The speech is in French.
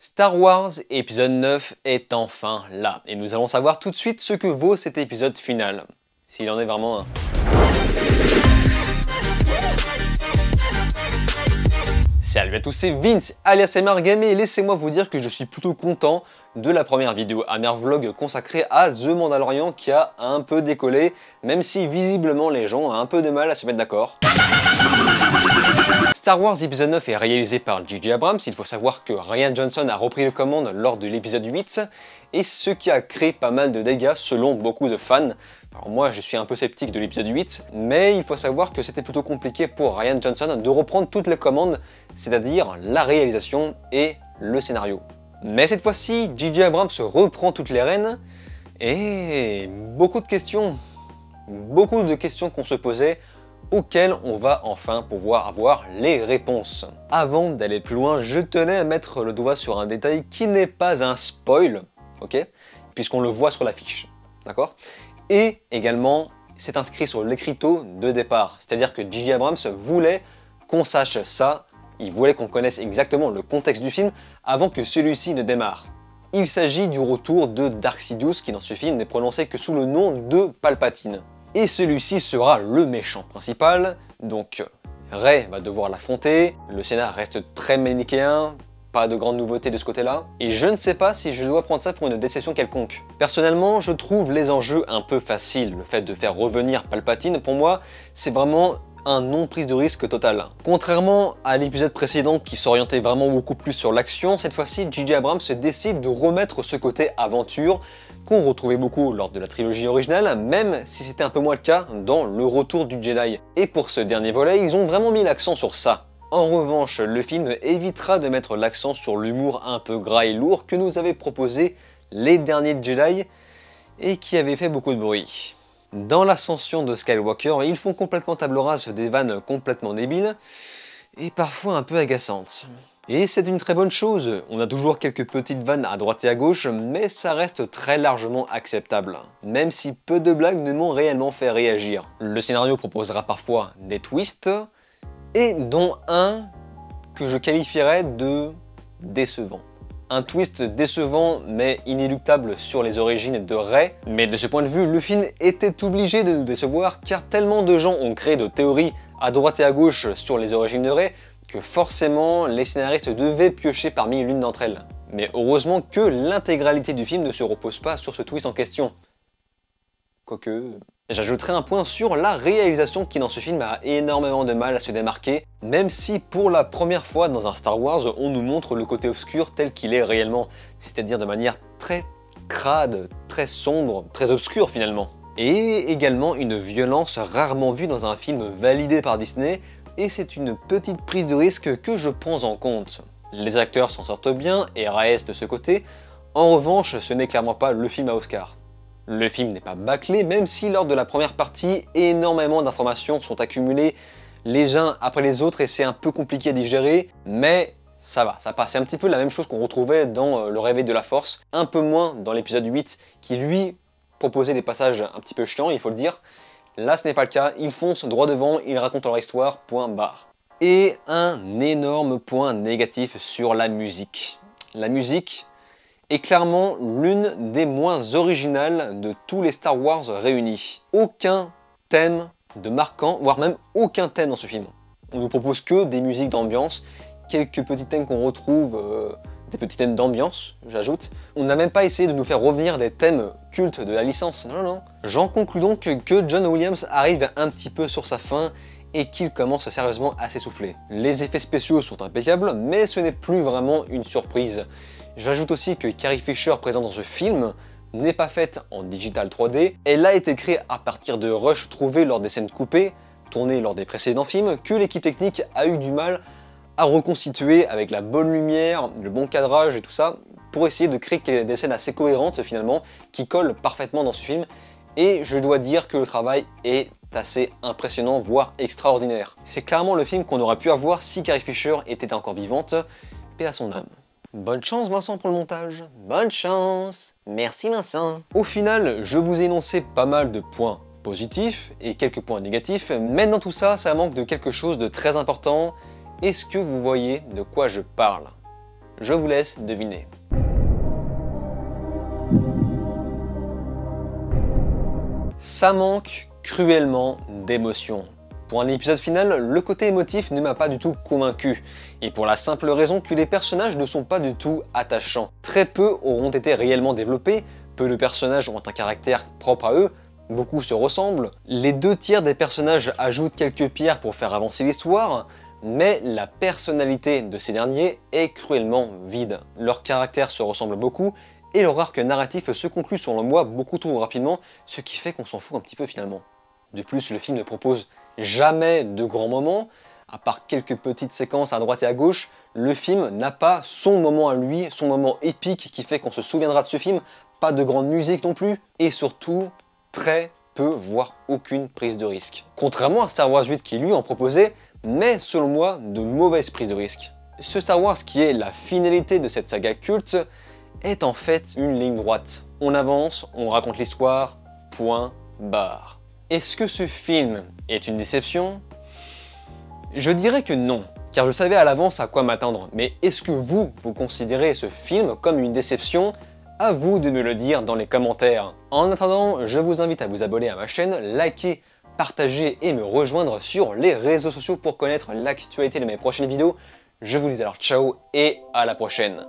Star Wars épisode 9 est enfin là, et nous allons savoir tout de suite ce que vaut cet épisode final, s'il en est vraiment un. Salut à tous, c'est Vince, alias MRGame, et laissez-moi vous dire que je suis plutôt content de la première vidéo AmerVlog consacrée à The Mandalorian qui a un peu décollé, même si visiblement les gens ont un peu de mal à se mettre d'accord. Star Wars épisode 9 est réalisé par J.J. Abrams. Il faut savoir que Rian Johnson a repris les commandes lors de l'épisode 8, et ce qui a créé pas mal de dégâts selon beaucoup de fans. Alors moi je suis un peu sceptique de l'épisode 8, mais il faut savoir que c'était plutôt compliqué pour Rian Johnson de reprendre toutes les commandes, c'est-à-dire la réalisation et le scénario. Mais cette fois-ci, J.J. Abrams reprend toutes les rênes, et beaucoup de questions qu'on se posait, auxquelles on va enfin pouvoir avoir les réponses. Avant d'aller plus loin, je tenais à mettre le doigt sur un détail qui n'est pas un spoil, ok, puisqu'on le voit sur l'affiche, d'accord? Et également, c'est inscrit sur l'écriteau de départ, c'est-à-dire que J.J. Abrams voulait qu'on sache ça, il voulait qu'on connaisse exactement le contexte du film avant que celui-ci ne démarre. Il s'agit du retour de Darth Sidious qui dans ce film n'est prononcé que sous le nom de Palpatine. Et celui-ci sera le méchant principal, donc Rey va devoir l'affronter, le scénar reste très manichéen, pas de grande nouveauté de ce côté-là, et je ne sais pas si je dois prendre ça pour une déception quelconque. Personnellement, je trouve les enjeux un peu faciles, le fait de faire revenir Palpatine, pour moi, c'est vraiment un non-prise de risque total. Contrairement à l'épisode précédent qui s'orientait vraiment beaucoup plus sur l'action, cette fois-ci, J.J. Abrams décide de remettre ce côté aventure, qu'on retrouvait beaucoup lors de la trilogie originale, même si c'était un peu moins le cas dans Le Retour du Jedi. Et pour ce dernier volet, ils ont vraiment mis l'accent sur ça. En revanche, le film évitera de mettre l'accent sur l'humour un peu gras et lourd que nous avaient proposé les derniers Jedi et qui avait fait beaucoup de bruit. Dans l'ascension de Skywalker, ils font complètement table rase des vannes complètement débiles et parfois un peu agaçantes. Et c'est une très bonne chose, on a toujours quelques petites vannes à droite et à gauche, mais ça reste très largement acceptable, même si peu de blagues ne m'ont réellement fait réagir. Le scénario proposera parfois des twists, et dont un que je qualifierais de décevant. Un twist décevant mais inéluctable sur les origines de Rey, mais de ce point de vue, le film était obligé de nous décevoir car tellement de gens ont créé de théories à droite et à gauche sur les origines de Rey que forcément les scénaristes devaient piocher parmi l'une d'entre elles. Mais heureusement que l'intégralité du film ne se repose pas sur ce twist en question. Quoique... J'ajouterai un point sur la réalisation qui dans ce film a énormément de mal à se démarquer, même si pour la première fois dans un Star Wars, on nous montre le côté obscur tel qu'il est réellement, c'est-à-dire de manière très crade, très sombre, très obscure finalement. Et également une violence rarement vue dans un film validé par Disney, et c'est une petite prise de risque que je prends en compte. Les acteurs s'en sortent bien et Reyes de ce côté, en revanche ce n'est clairement pas le film à Oscar. Le film n'est pas bâclé, même si lors de la première partie, énormément d'informations sont accumulées les uns après les autres et c'est un peu compliqué à digérer, mais ça va, ça passe. C'est un petit peu la même chose qu'on retrouvait dans Le Réveil de la Force, un peu moins dans l'épisode 8 qui lui proposait des passages un petit peu chiants, il faut le dire. Là ce n'est pas le cas, ils foncent droit devant, ils racontent leur histoire, point barre. Et un énorme point négatif sur la musique. La musique est clairement l'une des moins originales de tous les Star Wars réunis. Aucun thème de marquant, voire même aucun thème dans ce film. On nous propose que des musiques d'ambiance, quelques petits thèmes qu'on retrouve, des petits thèmes d'ambiance, j'ajoute. On n'a même pas essayé de nous faire revenir des thèmes cultes de la licence, non, non. J'en conclus donc que John Williams arrive un petit peu sur sa fin et qu'il commence sérieusement à s'essouffler. Les effets spéciaux sont impeccables, mais ce n'est plus vraiment une surprise. J'ajoute aussi que Carrie Fisher présente dans ce film n'est pas faite en digital 3D, elle a été créée à partir de rushs trouvés lors des scènes coupées, tournées lors des précédents films, que l'équipe technique a eu du mal à reconstituer avec la bonne lumière, le bon cadrage et tout ça, pour essayer de créer des scènes assez cohérentes finalement, qui collent parfaitement dans ce film, et je dois dire que le travail est assez impressionnant, voire extraordinaire. C'est clairement le film qu'on aurait pu avoir si Carrie Fisher était encore vivante, paix à son âme. Bonne chance Vincent pour le montage, bonne chance, merci Vincent. Au final, je vous ai énoncé pas mal de points positifs et quelques points négatifs, mais dans tout ça, ça manque de quelque chose de très important. Est-ce que vous voyez de quoi je parle? Je vous laisse deviner. Ça manque cruellement d'émotion. Pour un épisode final, le côté émotif ne m'a pas du tout convaincu, et pour la simple raison que les personnages ne sont pas du tout attachants. Très peu auront été réellement développés, peu de personnages ont un caractère propre à eux, beaucoup se ressemblent, les 2/3 des personnages ajoutent quelques pierres pour faire avancer l'histoire, mais la personnalité de ces derniers est cruellement vide. Leurs caractères se ressemblent beaucoup, et leur arc narratif se conclut selon moi beaucoup trop rapidement, ce qui fait qu'on s'en fout un petit peu finalement. De plus, le film ne propose jamais de grands moments, à part quelques petites séquences à droite et à gauche, le film n'a pas son moment à lui, son moment épique qui fait qu'on se souviendra de ce film, pas de grande musique non plus, et surtout très peu, voire aucune prise de risque. Contrairement à Star Wars 8 qui lui en proposait, mais selon moi, de mauvaises prises de risque. Ce Star Wars qui est la finalité de cette saga culte est en fait une ligne droite. On avance, on raconte l'histoire, point, barre. Est-ce que ce film est une déception? Je dirais que non, car je savais à l'avance à quoi m'attendre. Mais est-ce que vous considérez ce film comme une déception? À vous de me le dire dans les commentaires. En attendant, je vous invite à vous abonner à ma chaîne, liker, partager et me rejoindre sur les réseaux sociaux pour connaître l'actualité de mes prochaines vidéos. Je vous dis alors ciao et à la prochaine.